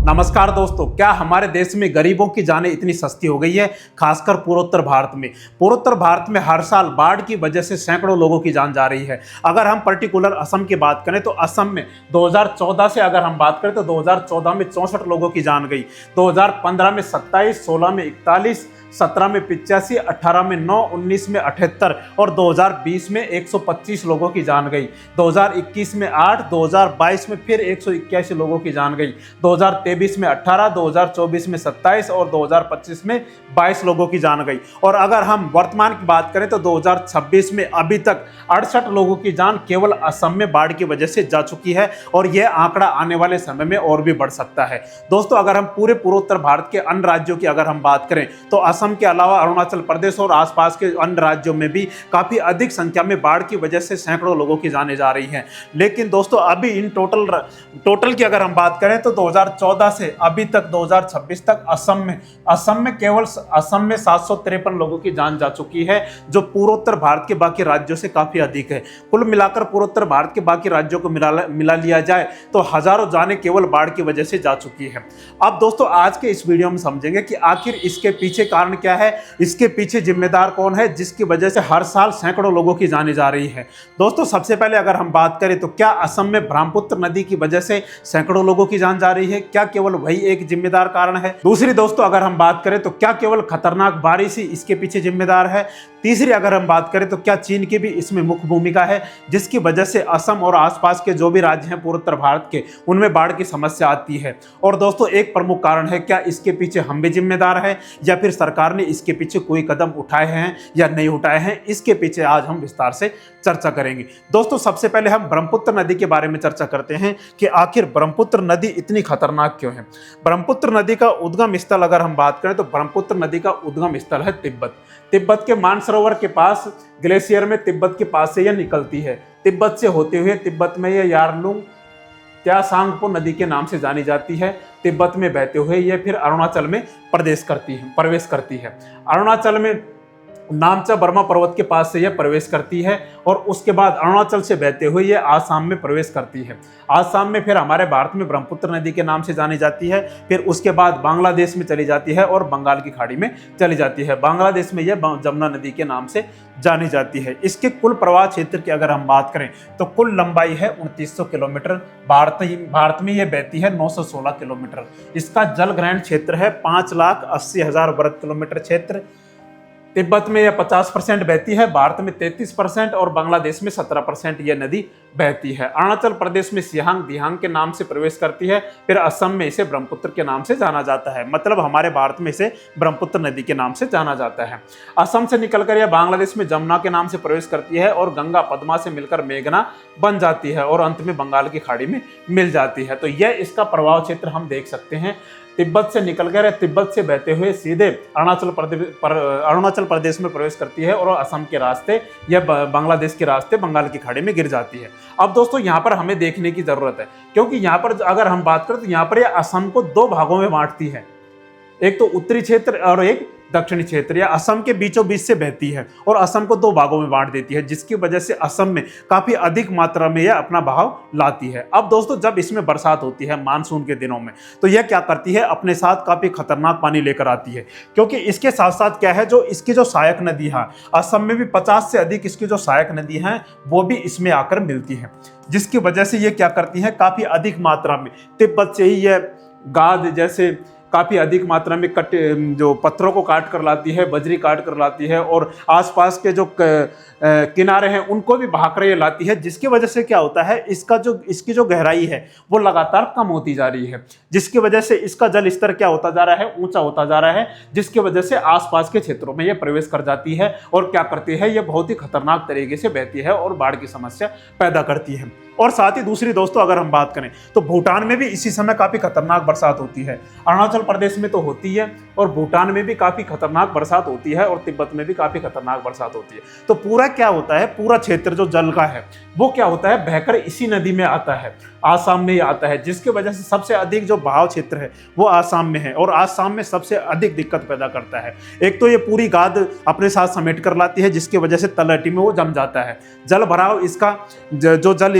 नमस्कार दोस्तों, क्या हमारे देश में गरीबों की जानें इतनी सस्ती हो गई है, खासकर पूर्वोत्तर भारत में। पूर्वोत्तर भारत में हर साल बाढ़ की वजह से सैकड़ों लोगों की जान जा रही है। अगर हम पर्टिकुलर असम की बात करें तो असम में 2014 से अगर हम बात करें तो 2014 में 64 लोगों की जान गई, 2015 में 27, 16 में 41, 17 में 85, 18 में 9, 19 में 78 और 2020 में 125 लोगों की जान गई। 2021 में 8, 2022 में फिर 181 लोगों की जान गई, 2023 में 18, 2024 में 27 और 2025 में 22 लोगों की जान गई। और अगर हम वर्तमान की बात करें तो 2026 में अभी तक 68 लोगों की जान केवल असम में बाढ़ की वजह से जा चुकी है और यह आंकड़ा आने वाले समय में और भी बढ़ सकता है। दोस्तों, अगर हम पूरे पूर्वोत्तर भारत के अन्य राज्यों की अगर हम बात करें तो असम के अलावा अरुणाचल प्रदेश और आसपास के अन्य राज्यों में भी काफी अधिक संख्या में बाढ़ की वजह से सैकड़ों लोगों की जानें जा रही हैं। लेकिन दोस्तों, अभी इन टोटल की अगर हम बात करें तो 2014 से अभी तक 2026 तक असम में केवल असम में 753 लोगों की जान जा चुकी है, जो पूर्वोत्तर भारत के बाकी राज्यों से काफी अधिक है। कुल मिलाकर पूर्वोत्तर भारत के बाकी राज्यों को मिला लिया जाए तो हजारों जानें केवल बाढ़ की वजह से जा चुकी है। अब दोस्तों, आज के इस वीडियो में समझेंगे कि आखिर इसके पीछे कारण क्या है, इसके पीछे जिम्मेदार कौन है, जिसकी वजह से हर साल सैकड़ों लोगों की जानें जा रही है। दोस्तों, सबसे पहले अगर हम बात करें तो क्या असम में ब्रह्मपुत्र नदी की वजह से सैकड़ों लोगों की जान जा रही है? क्या केवल वही एक जिम्मेदार कारण है? दूसरी दोस्तों, अगर हम बात करें तो क्या केवल खतरनाक बारिश ही इसके पीछे जिम्मेदार है? तीसरी अगर हम बात करें तो क्या चीन की भी इसमें मुख्य भूमिका है, जिसकी वजह से असम और आसपास के जो भी राज्य हैं पूर्वोत्तर भारत के, उनमें बाढ़ की समस्या आती है? और दोस्तों, एक प्रमुख कारण है, क्या इसके पीछे हम भी जिम्मेदार हैं या फिर सरकार ने इसके पीछे कोई कदम उठाए हैं या नहीं उठाए हैं? इसके पीछे आज हम विस्तार से चर्चा करेंगे। दोस्तों, सबसे पहले हम ब्रह्मपुत्र नदी के बारे में चर्चा करते हैं कि आखिर ब्रह्मपुत्र नदी इतनी खतरनाक क्यों है। ब्रह्मपुत्र नदी का उद्गम स्थल अगर हम बात करें तो ब्रह्मपुत्र नदी का उद्गम स्थल है तिब्बत के मानसरोवर के पास, ग्लेशियर में तिब्बत के पास से यह निकलती है। तिब्बत से होते हुए तिब्बत में यह यारलुंग त्यासांगपो नदी के नाम से जानी जाती है। तिब्बत में बहते हुए यह फिर अरुणाचल में प्रवेश करती है। अरुणाचल में नामचा बर्मा पर्वत के पास से यह प्रवेश करती है और उसके बाद अरुणाचल से बहते हुए यह आसाम में प्रवेश करती है। आसाम में फिर हमारे भारत में ब्रह्मपुत्र नदी के नाम से जानी जाती है। फिर उसके बाद बांग्लादेश में चली जाती है और बंगाल की खाड़ी में चली जाती है। बांग्लादेश में यह जमुना नदी के नाम से जानी जाती है। इसके कुल प्रवाह क्षेत्र की अगर हम बात करें तो कुल लंबाई है 2900 किलोमीटर। भारत में यह बहती है 916 किलोमीटर। इसका जल ग्रहण क्षेत्र है 5,80,000 वर्ग किलोमीटर क्षेत्र। तिब्बत में यह 50% बहती है, भारत में 33% और बांग्लादेश में 17% यह नदी बहती है। अरुणाचल प्रदेश में सियांग दिहांग के नाम से प्रवेश करती है। फिर असम में इसे ब्रह्मपुत्र के नाम से जाना जाता है, मतलब हमारे भारत में इसे ब्रह्मपुत्र नदी के नाम से जाना जाता है। असम से निकलकर यह बांग्लादेश में जमुना के नाम से प्रवेश करती है और गंगा पद्मा से मिलकर मेघना बन जाती है और अंत में बंगाल की खाड़ी में मिल जाती है। तो यह इसका प्रभाव क्षेत्र हम देख सकते हैं। तिब्बत से निकलकर तिब्बत से बहते हुए सीधे अरुणाचल प्रदेश में प्रवेश करती है और असम के रास्ते या बांग्लादेश के रास्ते बंगाल की खाड़ी में गिर जाती है। अब दोस्तों, यहाँ पर हमें देखने की जरूरत है, क्योंकि यहाँ पर अगर हम बात करें तो यहाँ पर यह असम को दो भागों में बांटती है, एक तो उत्तरी क्षेत्र और एक दक्षिणी क्षेत्र। या असम के बीचों बीच से बहती है और असम को दो भागों में बांट देती है, जिसकी वजह से असम में काफी अधिक मात्रा में यह अपना बहाव लाती है। अब दोस्तों, जब इसमें बरसात होती है मानसून के दिनों में, तो यह क्या करती है, अपने साथ काफी खतरनाक पानी लेकर आती है, क्योंकि इसके साथ साथ क्या है, जो इसकी जो सहायक नदी है, असम में भी 50 से अधिक इसकी जो सहायक नदी है वो भी इसमें आकर मिलती है, जिसकी वजह से ये क्या करती है, काफी अधिक मात्रा में तिब्बत से ही यह गाद जैसे काफ़ी अधिक मात्रा में जो पत्थरों को काट कर लाती है, बजरी काट कर लाती है और आसपास के जो किनारे हैं उनको भी बहाकर ये लाती है, जिसकी वजह से क्या होता है, इसकी जो गहराई है वो लगातार कम होती जा रही है, जिसकी वजह से इसका जल स्तर क्या होता जा रहा है, ऊंचा होता जा रहा है, जिसकी वजह से आसपास के क्षेत्रों में ये प्रवेश कर जाती है और क्या करती है, ये बहुत ही खतरनाक तरीके से बहती है और बाढ़ की समस्या पैदा करती है। और साथ ही दूसरी दोस्तों, अगर हम बात करें तो भूटान में भी इसी समय काफी खतरनाक बरसात होती है। अरुणाचल प्रदेश में तो होती है और भूटान में भी काफी खतरनाक बरसात होती है और तिब्बत में भी काफी खतरनाक बरसात होती है। तो पूरा क्या होता है, पूरा क्षेत्र जो जल का है वो क्या होता है, बहकर इसी नदी में आता है, आसाम में ही आता है, जिसकी वजह से सबसे अधिक जो बहाव क्षेत्र है वो आसाम में है और आसाम में सबसे अधिक दिक्कत पैदा करता है। एक तो ये पूरी गाद अपने साथ समेट कर लाती है, जिसकी वजह से तलहटी में वो जम जाता है। जल भराव इसका जो जल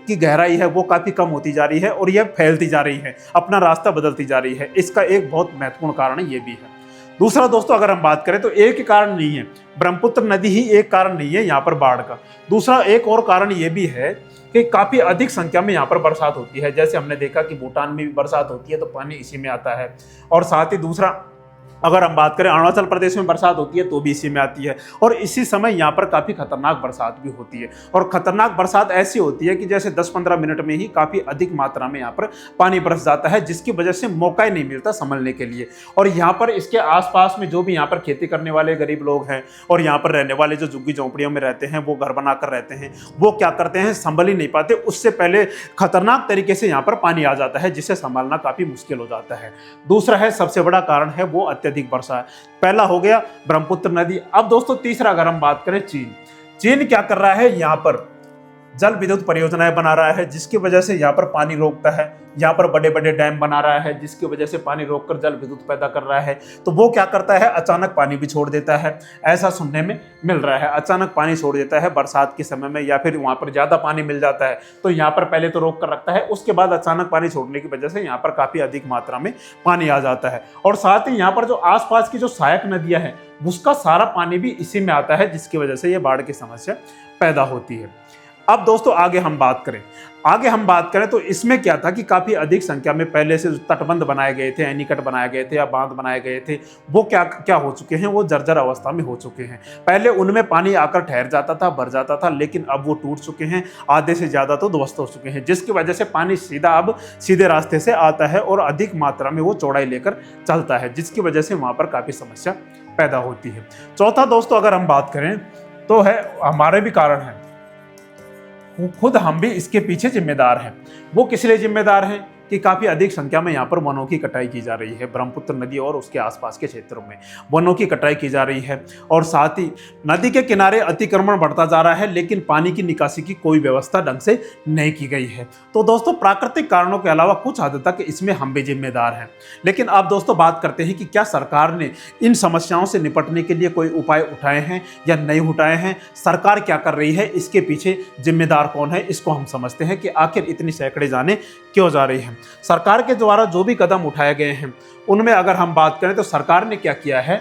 की गहराई है वो काफ़ी कम होती जा रही है और यह फैलती जा रही है, अपना रास्ता बदलती जा रही है। इसका एक बहुत महत्वपूर्ण कारण ये भी है। दूसरा दोस्तों अगर हम बात करें तो एक ही कारण नहीं है, ब्रह्मपुत्र नदी ही एक कारण नहीं है यहाँ पर बाढ़ का। दूसरा एक और कारण ये भी है कि काफ़ी अधिक संख्या में यहाँ पर बरसात होती है। जैसे हमने देखा कि भूटान में भी बरसात होती है तो पानी इसी में आता है। और साथ ही दूसरा अगर हम बात करें अरुणाचल प्रदेश में बरसात होती है तो भी इसी में आती है। और इसी समय यहाँ पर काफ़ी खतरनाक बरसात भी होती है। और खतरनाक बरसात ऐसी होती है कि जैसे 10-15 मिनट में ही काफ़ी अधिक मात्रा में यहाँ पर पानी बरस जाता है, जिसकी वजह से मौका ही नहीं मिलता संभलने के लिए। और यहाँ पर इसके आसपास में जो भी यहाँ पर खेती करने वाले गरीब लोग हैं और यहाँ पर रहने वाले जो झुग्गी झोंपड़ियों में रहते हैं, वो घर बनाकर रहते हैं, वो क्या करते हैं, संभल ही नहीं पाते। उससे पहले खतरनाक तरीके से यहाँ पर पानी आ जाता है, जिसे संभालना काफ़ी मुश्किल हो जाता है। दूसरा है, सबसे बड़ा कारण है वो अत्यधिक वर्षा है। पहला हो गया ब्रह्मपुत्र नदी। अब दोस्तों तीसरा अगर हम बात करें, चीन क्या कर रहा है, यहाँ पर जल विद्युत परियोजनाएं बना रहा है, जिसकी वजह से यहाँ पर पानी रोकता है। यहाँ पर बड़े बड़े डैम बना रहा है, जिसकी वजह से पानी रोककर जल विद्युत पैदा कर रहा है। तो वो क्या करता है, अचानक पानी भी छोड़ देता है। ऐसा सुनने में मिल रहा है, अचानक पानी छोड़ देता है बरसात के समय में, या फिर वहाँ पर ज़्यादा पानी मिल जाता है तो यहाँ पर पहले तो रोक कर रखता है, उसके बाद अचानक पानी छोड़ने की वजह से यहाँ पर काफ़ी अधिक मात्रा में पानी आ जाता है। और साथ ही यहाँ पर जो आसपास की जो सहायक नदियाँ हैं उसका सारा पानी भी इसी में आता है, जिसकी वजह से ये बाढ़ की समस्या पैदा होती है। अब दोस्तों आगे हम बात करें तो इसमें क्या था कि काफ़ी अधिक संख्या में पहले से तटबंध बनाए गए थे, एनीकट बनाए गए थे या बांध बनाए गए थे, वो क्या हो चुके हैं, वो जर्जर अवस्था में हो चुके हैं। पहले उनमें पानी आकर ठहर जाता था, भर जाता था, लेकिन अब वो टूट चुके हैं, आधे से ज़्यादा तो ध्वस्त हो चुके हैं, जिसकी वजह से पानी अब सीधे रास्ते से आता है और अधिक मात्रा में वो चौड़ाई लेकर चलता है, जिसकी वजह से वहाँ पर काफ़ी समस्या पैदा होती है। चौथा दोस्तों अगर हम बात करें तो है, हमारे भी कारण है, खुद हम भी इसके पीछे जिम्मेदार हैं। वो किस लिए जिम्मेदार हैं कि काफ़ी अधिक संख्या में यहाँ पर वनों की कटाई की जा रही है। ब्रह्मपुत्र नदी और उसके आसपास के क्षेत्रों में वनों की कटाई की जा रही है, और साथ ही नदी के किनारे अतिक्रमण बढ़ता जा रहा है, लेकिन पानी की निकासी की कोई व्यवस्था ढंग से नहीं की गई है। तो दोस्तों प्राकृतिक कारणों के अलावा कुछ हद तक इसमें हम भी जिम्मेदार हैं। लेकिन अब दोस्तों बात करते हैं कि क्या सरकार ने इन समस्याओं से निपटने के लिए कोई उपाय उठाए हैं या नहीं उठाए हैं, सरकार क्या कर रही है, इसके पीछे जिम्मेदार कौन है, इसको हम समझते हैं कि आखिर इतनी सैकड़े जानें क्यों जा रही हैं। सरकार के द्वारा जो भी कदम उठाए गए हैं उनमें अगर हम बात करें तो सरकार ने क्या किया है,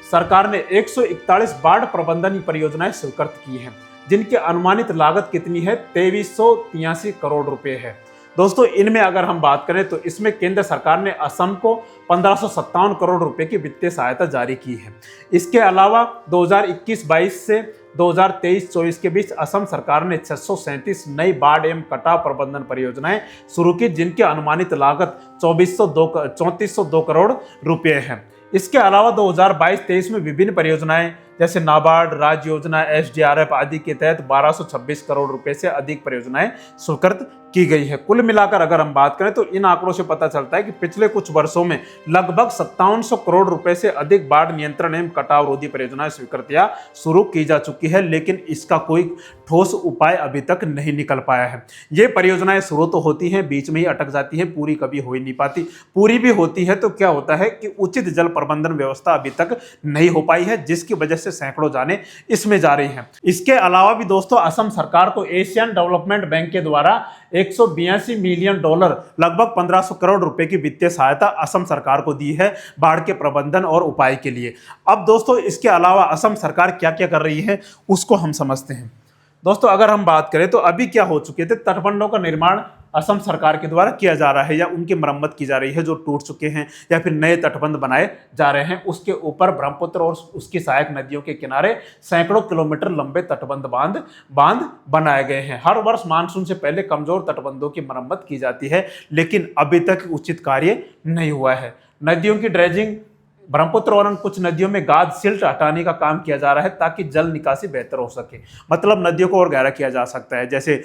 सरकार ने 141 बाढ़ प्रबंधन परियोजनाएं स्वीकृत की हैं, जिनकी अनुमानित लागत कितनी है, 2383 करोड़ रुपए है। दोस्तों इनमें अगर हम बात करें तो इसमें केंद्र सरकार ने असम को 1557 करोड़ रुपए की वित्तीय सहायता जारी की है। इसके अलावा 2021-22 से 2023-24 के बीच असम सरकार ने 637 नई बाढ़ एवं कटाव प्रबंधन परियोजनाएं शुरू की, जिनकी अनुमानित लागत 3402 करोड़ रुपए है। इसके अलावा 2022-23 में विभिन्न परियोजनाएं जैसे नाबार्ड, राज्य योजना, SDRF आदि के तहत 1226 करोड़ रुपए से अधिक परियोजनाएं स्वीकृत की गई है। कुल मिलाकर अगर हम बात करें तो इन आंकड़ों से पता चलता है कि पिछले कुछ वर्षों में लगभग 5700 करोड़ रुपए से अधिक बाढ़ नियंत्रण एवं कटाव रोधी परियोजनाएं स्वीकृत या शुरू की जा चुकी है, लेकिन इसका कोई ठोस उपाय अभी तक नहीं निकल पाया है। ये परियोजनाएं शुरू तो होती हैं, बीच में ही अटक जाती हैं, पूरी कभी हो ही नहीं पाती। पूरी भी होती है तो क्या होता है कि उचित जल प्रबंधन व्यवस्था अभी तक नहीं हो पाई है, जिसकी वजह से सैकड़ों जाने इसमें जा रही हैं। इसके अलावा भी दोस्तों असम सरकार को एशियन डेवलपमेंट बैंक के द्वारा 182 मिलियन डॉलर लगभग 1500 करोड़ रुपए की वित्तीय सहायता असम सरकार को दी है बाढ़ के प्रबंधन और उपाय के लिए। अब दोस्तों इसके अलावा असम सरकार क्या क्या कर रही है उसको हम समझते हैं। दोस्तों अगर हम बात करें तो अभी क्या हो चुके थे, तटबंधों का निर्माण असम सरकार के द्वारा किया जा रहा है या उनकी मरम्मत की जा रही है, जो टूट चुके हैं या फिर नए तटबंध बनाए जा रहे हैं। उसके ऊपर ब्रह्मपुत्र और उसकी सहायक नदियों के किनारे सैकड़ों किलोमीटर लंबे तटबंध बांध बनाए गए हैं। हर वर्ष मानसून से पहले कमजोर तटबंधों की मरम्मत की जाती है, लेकिन अभी तक उचित कार्य नहीं हुआ है। नदियों की ड्रेजिंग, ब्रह्मपुत्र और कुछ नदियों में गाद सिल्ट हटाने का काम किया जा रहा है ताकि जल निकासी बेहतर हो सके, मतलब नदियों को और गहरा किया जा सकता है। जैसे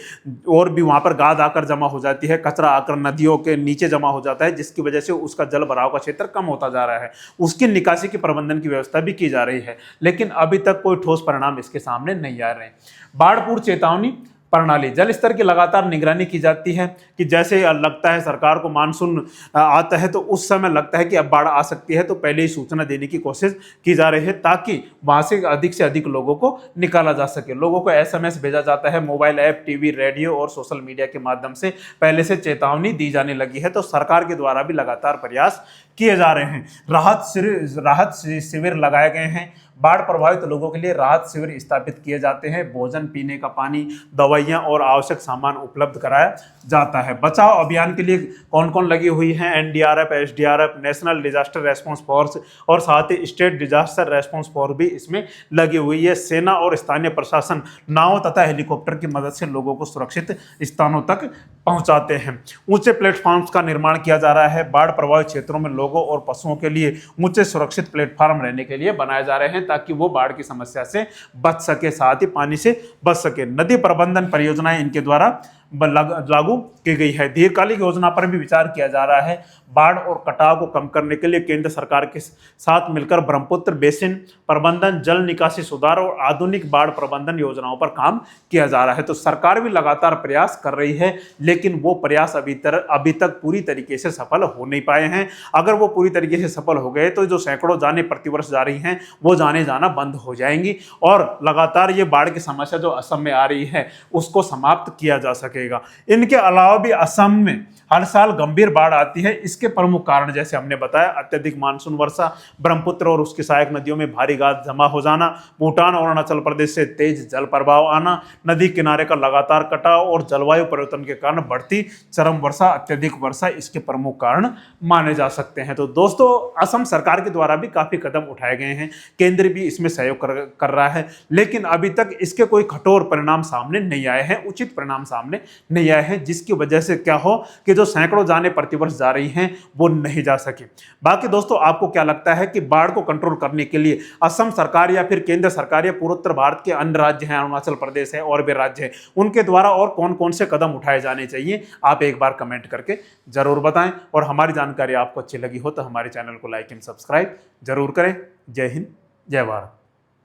और भी वहाँ पर गाद आकर जमा हो जाती है, कचरा आकर नदियों के नीचे जमा हो जाता है, जिसकी वजह से उसका जल भराव का क्षेत्र कम होता जा रहा है। उसकी निकासी के प्रबंधन की व्यवस्था भी की जा रही है, लेकिन अभी तक कोई ठोस परिणाम इसके सामने नहीं आ रहे हैं। बाढ़ पूर्व चेतावनी, प्रणाली। जल स्तर की लगातार निगरानी की जाती है कि जैसे लगता है सरकार को मानसून आता है तो उस समय लगता है कि अब बाढ़ आ सकती है, तो पहले ही सूचना देने की कोशिश की जा रही है ताकि वहां से अधिक लोगों को निकाला जा सके। लोगों को एसएमएस भेजा जाता है, मोबाइल ऐप, टीवी, रेडियो और सोशल मीडिया के माध्यम से पहले से चेतावनी दी जाने लगी है। तो सरकार के द्वारा भी लगातार प्रयास किए जा रहे हैं। राहत शिविर लगाए गए हैं, बाढ़ प्रभावित लोगों के लिए राहत शिविर स्थापित किए जाते हैं, भोजन, पीने का पानी, दवाइयां और आवश्यक सामान उपलब्ध कराया जाता है। बचाव अभियान के लिए कौन कौन लगी हुई हैं? NDRF, SDRF, national disaster response force और साथ ही स्टेट डिजास्टर रेस्पॉन्स फोर्स भी इसमें लगी हुई है। सेना और स्थानीय प्रशासन नाव तथा हेलीकॉप्टर की मदद से लोगों को सुरक्षित स्थानों तक पहुंचाते हैं। ऊंचे प्लेटफॉर्म्स का निर्माण किया जा रहा है। बाढ़ प्रभावित क्षेत्रों में लोगों और पशुओं के लिए ऊंचे सुरक्षित प्लेटफॉर्म रहने के लिए बनाए जा रहे हैं ताकि वो बाढ़ की समस्या से बच सके, साथ ही पानी से बच सके। नदी प्रबंधन परियोजनाएं इनके द्वारा लागू की गई है। दीर्घकालिक योजना पर भी विचार किया जा रहा है। बाढ़ और कटाव को कम करने के लिए केंद्र सरकार के साथ मिलकर ब्रह्मपुत्र बेसिन प्रबंधन, जल निकासी सुधार और आधुनिक बाढ़ प्रबंधन योजनाओं पर काम किया जा रहा है। तो सरकार भी लगातार प्रयास कर रही है, लेकिन वो प्रयास अभी तक पूरी तरीके से सफल हो नहीं पाए हैं। अगर वो पूरी तरीके से सफल हो गए तो जो सैकड़ों जाने प्रतिवर्ष जा रही हैं वो जाने जाना बंद हो जाएंगी और लगातार ये बाढ़ की समस्या जो असम में आ रही है उसको समाप्त किया जा सकेगा। इनके अलावा भी असम में हर साल गंभीर बाढ़ आती है। इसके प्रमुख कारण जैसे हमने बताया, अत्यधिक मानसून वर्षा, ब्रह्मपुत्र और उसकी सहायक नदियों में भारी गाद जमा हो जाना, भूटान और अरुणाचल प्रदेश से तेज जल प्रवाह आना, नदी किनारे का लगातार कटाव और जलवायु परिवर्तन के कारण बढ़ती चरम वर्षा, अत्यधिक वर्षा इसके प्रमुख कारण माने जा सकते हैं। तो दोस्तों, असम सरकार के द्वारा भी काफी कदम उठाए गए हैं, केंद्र भी इसमें सहयोग कर रहा है, लेकिन अभी तक इसके कोई कठोर परिणाम सामने नहीं आए हैं, उचित परिणाम सामने नहीं आए हैं, जिसकी वजह से क्या हो कि जो सैकड़ों जाने प्रतिवर्ष जा रही हैं वो नहीं जा सके। बाकी दोस्तों, आपको क्या लगता है कि बाढ़ को कंट्रोल करने के लिए असम सरकार या फिर केंद्र सरकार या पूर्वोत्तर भारत के अन्य राज्य हैं, अरुणाचल प्रदेश है और भी राज्य हैं, उनके द्वारा और कौन कौन से कदम उठाए जाने चाहिए? आप एक बार कमेंट करके जरूर बताएं। और हमारी जानकारी आपको अच्छी लगी हो तो हमारे चैनल को लाइक एंड सब्सक्राइब जरूर करें। जय हिंद, जय भारत।